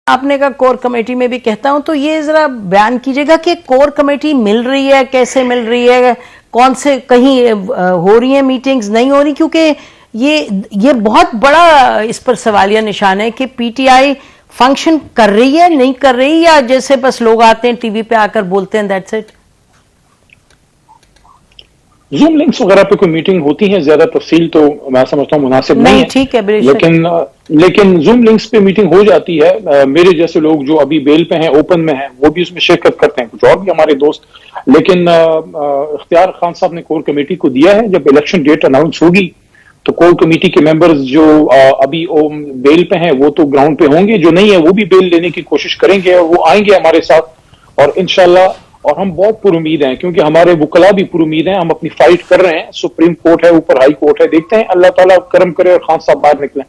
آپ نے کہا کور کمیٹی میں بھی کہتا ہوں، تو یہ ذرا بیان کیجیے گا کہ کور کمیٹی مل رہی ہے، کیسے مل رہی ہے، کون سے کہیں ہو رہی ہیں میٹنگز، نہیں ہو رہی؟ کیونکہ یہ بہت بڑا اس پر سوالیہ نشان ہے کہ پی ٹی آئی فنکشن کر رہی ہے، نہیں کر رہی، یا جیسے بس لوگ آتے ہیں ٹی وی پہ آ کر بولتے ہیں دیٹس اٹ۔ زوم لنکس وغیرہ پہ کوئی میٹنگ ہوتی ہیں، زیادہ تفصیل تو میں سمجھتا ہوں مناسب نہیں ہے، ٹھیک ہے، لیکن زوم لنکس پہ میٹنگ ہو جاتی ہے۔ میرے جیسے لوگ جو ابھی بیل پہ ہیں، اوپن میں ہیں، وہ بھی اس میں شرکت کرتے ہیں، کچھ اور بھی ہمارے دوست۔ لیکن اختیار خان صاحب نے کور کمیٹی کو دیا ہے، جب الیکشن ڈیٹ اناؤنس ہوگی تو کور کمیٹی کے ممبرز جو ابھی بیل پہ ہیں وہ تو گراؤنڈ پہ ہوں گے، جو نہیں ہے وہ بھی بیل لینے کی کوشش کریں گے، اور وہ آئیں گے ہمارے ساتھ، اور انشاءاللہ اور ہم بہت پر امید ہیں، کیونکہ ہمارے وکلاء بھی پر امید ہیں، ہم اپنی فائٹ کر رہے ہیں۔ سپریم کورٹ ہے، اوپر ہائی کورٹ ہے، دیکھتے ہیں اللہ تعالیٰ کرم کرے اور خان صاحب باہر نکلیں۔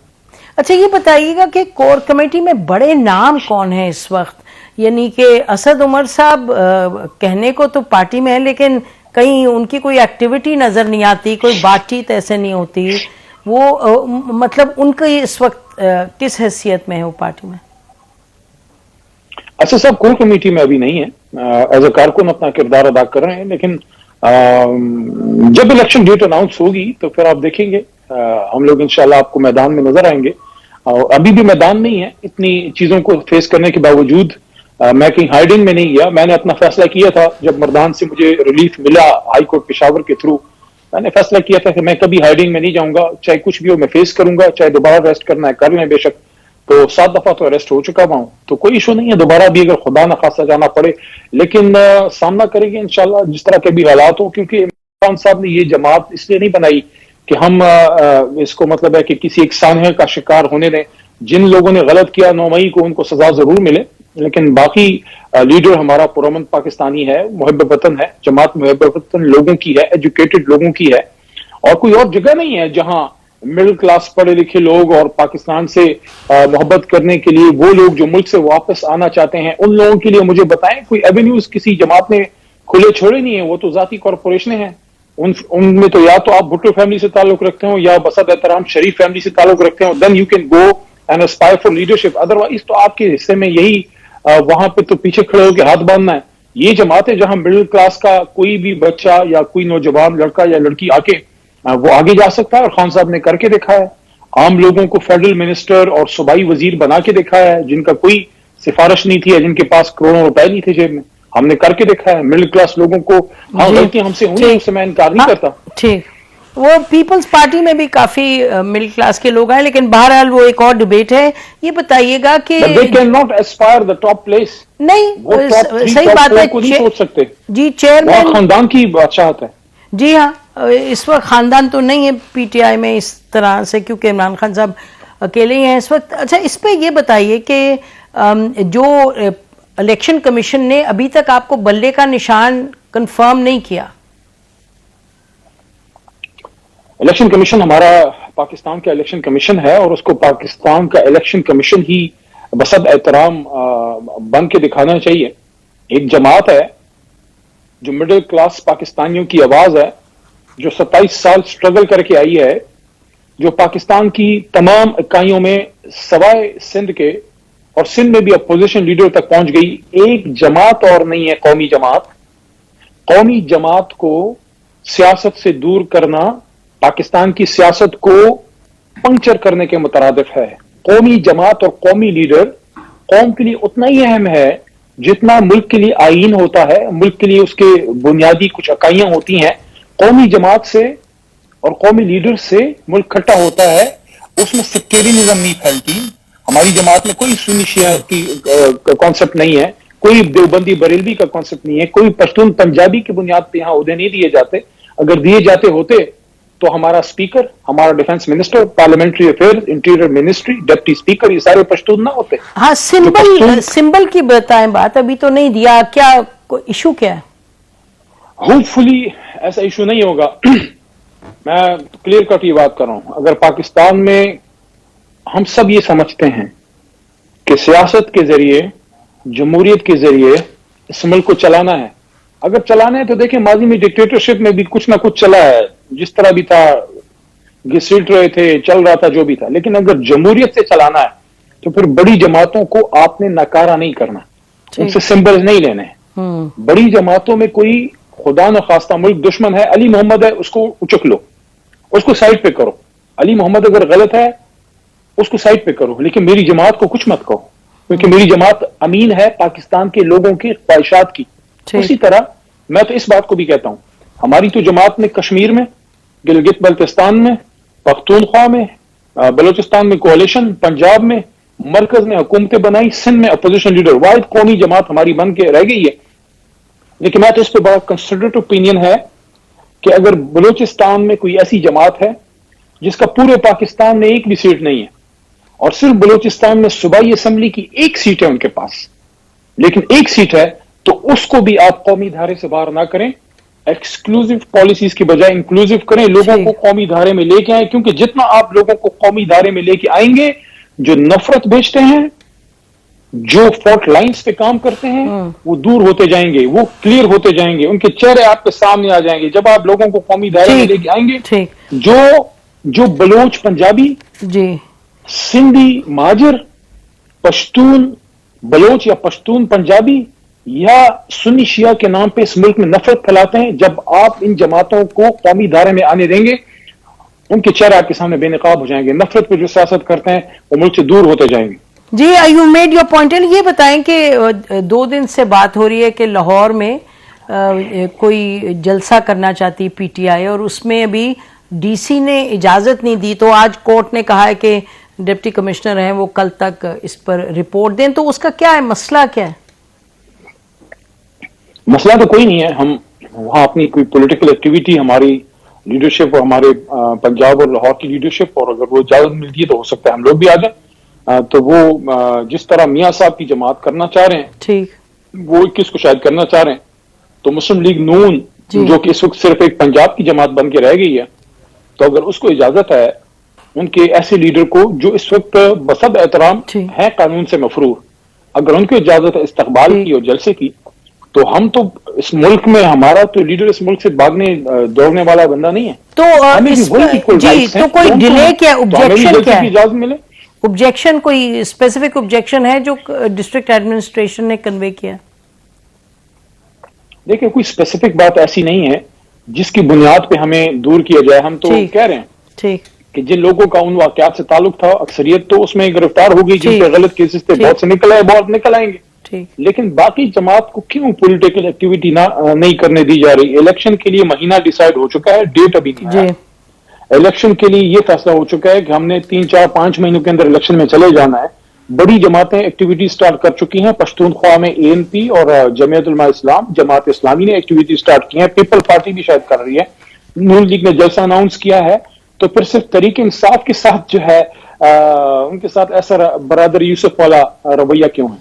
اچھا یہ بتائیے گا کہ کور کمیٹی میں بڑے نام کون ہیں اس وقت؟ یعنی کہ اسد عمر صاحب کہنے کو تو پارٹی میں ہے، لیکن کہیں ان کی کوئی ایکٹیویٹی نظر نہیں آتی، کوئی بات چیت ایسے نہیں ہوتی، وہ مطلب ان کی اس وقت کس حیثیت میں ہے وہ پارٹی میں؟ اسد صاحب کور کمیٹی میں ابھی نہیں ہے، ایز اے کارکن اپنا کردار ادا کر رہے ہیں، لیکن جب الیکشن ڈیٹ اناؤنس ہوگی تو پھر آپ دیکھیں گے، ہم لوگ انشاءاللہ آپ کو میدان میں نظر آئیں گے، اور ابھی بھی میدان نہیں ہے۔ اتنی چیزوں کو فیس کرنے کے باوجود میں کہیں ہائیڈنگ میں نہیں گیا۔ میں نے اپنا فیصلہ کیا تھا جب مردان سے مجھے ریلیف ملا ہائی کورٹ پشاور کے تھرو، میں نے فیصلہ کیا تھا کہ میں کبھی ہائیڈنگ میں نہیں جاؤں گا، چاہے کچھ بھی ہو میں فیس کروں گا، چاہے دوبارہ ریسٹ کرنا ہے کر لیں بے شک۔ تو 7 دفعہ تو اریسٹ ہو چکا ہوں، تو کوئی ایشو نہیں ہے، دوبارہ بھی اگر خدا نخواستہ جانا پڑے، لیکن سامنا کریں گے انشاءاللہ جس طرح کے بھی حالات ہو، کیونکہ عمران خان صاحب نے یہ جماعت اس لیے نہیں بنائی کہ ہم اس کو مطلب ہے کہ کسی ایک سانحے کا شکار ہونے دیں۔ جن لوگوں نے غلط کیا 9 مئی کو ان کو سزا ضرور ملے، لیکن باقی لیڈر ہمارا پرامن پاکستانی ہے، محب وطن ہے، جماعت محب وطن لوگوں کی ہے، ایجوکیٹڈ لوگوں کی ہے، اور کوئی اور جگہ نہیں ہے جہاں مڈل کلاس پڑھے لکھے لوگ اور پاکستان سے محبت کرنے کے لیے وہ لوگ جو ملک سے واپس آنا چاہتے ہیں، ان لوگوں کے لیے مجھے بتائیں کوئی ایونیوز کسی جماعت نے کھلے چھوڑے نہیں ہیں، وہ تو ذاتی کارپوریشنیں ہیں، ان میں تو یا تو آپ بھٹو فیملی سے تعلق رکھتے ہو یا بسد احترام شریف فیملی سے تعلق رکھتے ہو، then you can go and aspire for leadership, otherwise تو آپ کے حصے میں یہی وہاں پہ تو پیچھے کھڑے ہو کے ہاتھ باندھنا ہے۔ یہ جماعت ہے جہاں مڈل کلاس کا کوئی بھی بچہ یا کوئی نوجوان لڑکا یا لڑکی آ کے وہ آگے جا سکتا ہے، اور خان صاحب نے کر کے دکھا ہے۔ عام لوگوں کو فیڈرل منسٹر اور صوبائی وزیر بنا کے دکھا ہے، جن کا کوئی سفارش نہیں تھی، جن کے پاس کروڑوں روپے نہیں تھے جیب میں، ہم نے کر کے دکھا ہے۔ مڈل کلاس لوگوں کو ہاں غلطیاں ہم سے ہوئی، اس سے میں انکار نہیں کرتا۔ ٹھیک، وہ پیپلز پارٹی میں بھی کافی مڈل کلاس کے لوگ ہیں، لیکن بہرحال وہ ایک اور ڈیبیٹ ہے۔ یہ بتائیے گا کہ they cannot aspire the top place، نہیں صحیح بات ہے، کو نہیں سوچ سکتے، جی چیئرمین خاندان کی بادشاہت ہے۔ جی ہاں، اس وقت خاندان تو نہیں ہے پی ٹی آئی میں اس طرح سے، کیونکہ عمران خان صاحب اکیلے ہی ہیں اس وقت۔ اچھا اس پہ یہ بتائیے کہ جو الیکشن کمیشن نے ابھی تک آپ کو بلے کا نشان کنفرم نہیں کیا۔ الیکشن کمیشن ہمارا پاکستان کا الیکشن کمیشن ہے، اور اس کو پاکستان کا الیکشن کمیشن ہی بسد احترام بن کے دکھانا چاہیے۔ ایک جماعت ہے جو مڈل کلاس پاکستانیوں کی آواز ہے، جو 27 سال سٹرگل کر کے آئی ہے، جو پاکستان کی تمام اکائیوں میں سوائے سندھ کے، اور سندھ میں بھی اپوزیشن لیڈر تک پہنچ گئی۔ ایک جماعت اور نہیں ہے قومی جماعت۔ قومی جماعت کو سیاست سے دور کرنا پاکستان کی سیاست کو پنکچر کرنے کے مترادف ہے۔ قومی جماعت اور قومی لیڈر قوم کے لیے اتنا ہی اہم ہے جتنا ملک کے لیے آئین ہوتا ہے، ملک کے لیے اس کے بنیادی کچھ اکائیاں ہوتی ہیں۔ قومی جماعت سے اور قومی لیڈر سے ملک کھٹا ہوتا ہے، اس میں سیکٹریزم نہیں پھیلتی۔ ہماری جماعت میں کوئی سنی شیعہ کی کانسیپٹ نہیں ہے، کوئی دیوبندی بریلوی کا کانسیپٹ نہیں ہے، کوئی پشتون پنجابی کی بنیاد پہ یہاں عہدے نہیں دیے جاتے۔ اگر دیے جاتے ہوتے تو ہمارا اسپیکر، ہمارا defence minister, parliamentary affair, interior ministry, deputy speaker, یہ سارے پشتون نہ ہوتے۔ ہاں سمبل کی بتائیں، بات ابھی تو نہیں دیا، کیا ایشو کیا ہے؟ ہوپ فلی ایسا ایشو نہیں ہوگا۔ میں کلیئر کٹ یہ بات کر رہا ہوں، اگر پاکستان میں ہم سب یہ سمجھتے ہیں کہ سیاست کے ذریعے، جمہوریت کے ذریعے اس ملک کو چلانا ہے، اگر چلانا ہے تو دیکھیں ماضی میں ڈکٹیٹرشپ میں بھی کچھ نہ کچھ چلا ہے، جس طرح بھی تھا، گھسیٹ رہے تھے، چل رہا تھا جو بھی تھا، لیکن اگر جمہوریت سے چلانا ہے تو پھر بڑی جماعتوں کو آپ نے نکارا نہیں کرنا, ان سے سمبلز نہیں لینے ہیں. بڑی جماعتوں میں کوئی خدا نخواستہ ملک دشمن ہے, علی محمد ہے, اس کو اچک لو, اس کو سائڈ پہ کرو. علی محمد اگر غلط ہے اس کو سائڈ پہ کرو, لیکن میری جماعت کو کچھ مت کہو, کیونکہ میری جماعت امین ہے پاکستان کے لوگوں کی خواہشات کی. اسی طرح میں تو اس بات کو بھی کہتا ہوں, ہماری تو جماعت میں کشمیر میں, گلگت بلتستان میں, پختونخوا میں, بلوچستان میں کوalition, پنجاب میں, مرکز میں حکومتیں بنائی, سندھ میں اپوزیشن لیڈر, واحد قومی جماعت ہماری بن کے رہ گئی ہے. لیکن میں تو اس پہ بڑا کنسیڈریٹ اوپینین ہے کہ اگر بلوچستان میں کوئی ایسی جماعت ہے جس کا پورے پاکستان میں ایک بھی سیٹ نہیں ہے, اور صرف بلوچستان میں صوبائی اسمبلی کی ایک سیٹ ہے ان کے پاس, لیکن ایک سیٹ ہے, تو اس کو بھی آپ قومی دھارے سے باہر نہ کریں, ایکسکلوزیو پالیسیز کی بجائے انکلوزیو کریں, لوگوں کو قومی دھارے میں لے کے آئیں, کیونکہ جتنا آپ لوگوں کو قومی دھارے میں لے کے آئیں گے, جو نفرت بیچتے ہیں, جو فالٹ لائنز پہ کام کرتے ہیں, وہ دور ہوتے جائیں گے, وہ کلیئر ہوتے جائیں گے, ان کے چہرے آپ کے سامنے آ جائیں گے جب آپ لوگوں کو قومی دھارے میں لے کے آئیں گے. جو بلوچ پنجابی, سندھی مہاجر, پشتون بلوچ یا پشتون پنجابی یا سنی شیعہ کے نام پہ اس ملک میں نفرت پھیلاتے ہیں, جب آپ ان جماعتوں کو قومی دھارے میں آنے دیں گے, ان کے چہرے آپ کے سامنے بے نقاب ہو جائیں گے. نفرت پہ جو سیاست کرتے ہیں وہ ملک سے دور ہوتے جائیں گے. جی, یو میڈ یور پوائنٹ. یہ بتائیں کہ 2 دن سے بات ہو رہی ہے کہ لاہور میں کوئی جلسہ کرنا چاہتی پی ٹی آئی, اور اس میں ابھی ڈی سی نے اجازت نہیں دی, تو آج کورٹ نے کہا ہے کہ ڈپٹی کمشنر ہیں وہ کل تک اس پر رپورٹ دیں. تو اس کا کیا ہے مسئلہ, کیا ہے مسئلہ؟ تو کوئی نہیں ہے, ہم وہاں اپنی کوئی پولیٹیکل ایکٹیویٹی, ہماری لیڈرشپ اور ہمارے پنجاب اور لاہور کی لیڈرشپ, اور اگر وہ اجازت ملتی ہے تو ہو سکتا ہے ہم لوگ بھی آ جائیں. تو وہ جس طرح میاں صاحب کی جماعت کرنا چاہ رہے ہیں, ٹھیک, وہ 21 کو شاید کرنا چاہ رہے ہیں, تو مسلم لیگ نون جو کہ اس وقت صرف ایک پنجاب کی جماعت بن کے رہ گئی ہے, تو اگر اس کو اجازت ہے, ان کے ایسے لیڈر کو جو اس وقت بسب احترام ہیں قانون سے مفرور, اگر ان کو اجازت ہے استقبال کی اور جلسے کی, تو ہم تو اس ملک میں, ہمارا تو لیڈر اس ملک سے بھاگنے دوڑنے والا بندہ نہیں ہے. تو تو کوئی ڈیلے کیا, آبجیکشن کیا ہے, اجازت ملے, آبجیکشن کوئی اسپیسیفک آبجیکشن ہے جو ڈسٹرکٹ ایڈمنسٹریشن نے کنوے کیا؟ دیکھیں, کوئی اسپیسیفک بات ایسی نہیں ہے جس کی بنیاد پہ ہمیں دور کیا جائے. ہم تو کہہ رہے ہیں کہ جن لوگوں کا ان واقعات سے تعلق تھا, اکثریت تو اس میں گرفتار ہو گئی, جن پہ غلط کیسز تھے, بہت سے نکل آئے, بہت نکل آئیں گے, لیکن باقی جماعت کو کیوں پولیٹیکل ایکٹیویٹی نہیں کرنے دی جا رہی؟ الیکشن کے لیے مہینہ ڈیسائیڈ ہو چکا ہے, ڈیٹ ابھی نہیں آیا. الیکشن کے لیے یہ فیصلہ ہو چکا ہے کہ ہم نے 3, 4, 5 مہینوں کے اندر الیکشن میں چلے جانا ہے. بڑی جماعتیں ایکٹیویٹی سٹارٹ کر چکی ہیں, پشتونخوا میں ANP اور جمعیت علماء اسلام, جماعت اسلامی نے ایکٹیویٹی سٹارٹ کی ہیں, پیپل پارٹی بھی شاید کر رہی ہے, نون لیگ نے جلسہ اناؤنس کیا ہے. تو پھر صرف تحریک انصاف کے ساتھ جو ہے ان کے ساتھ ایسا برادر یوسف والا رویہ کیوں ہے؟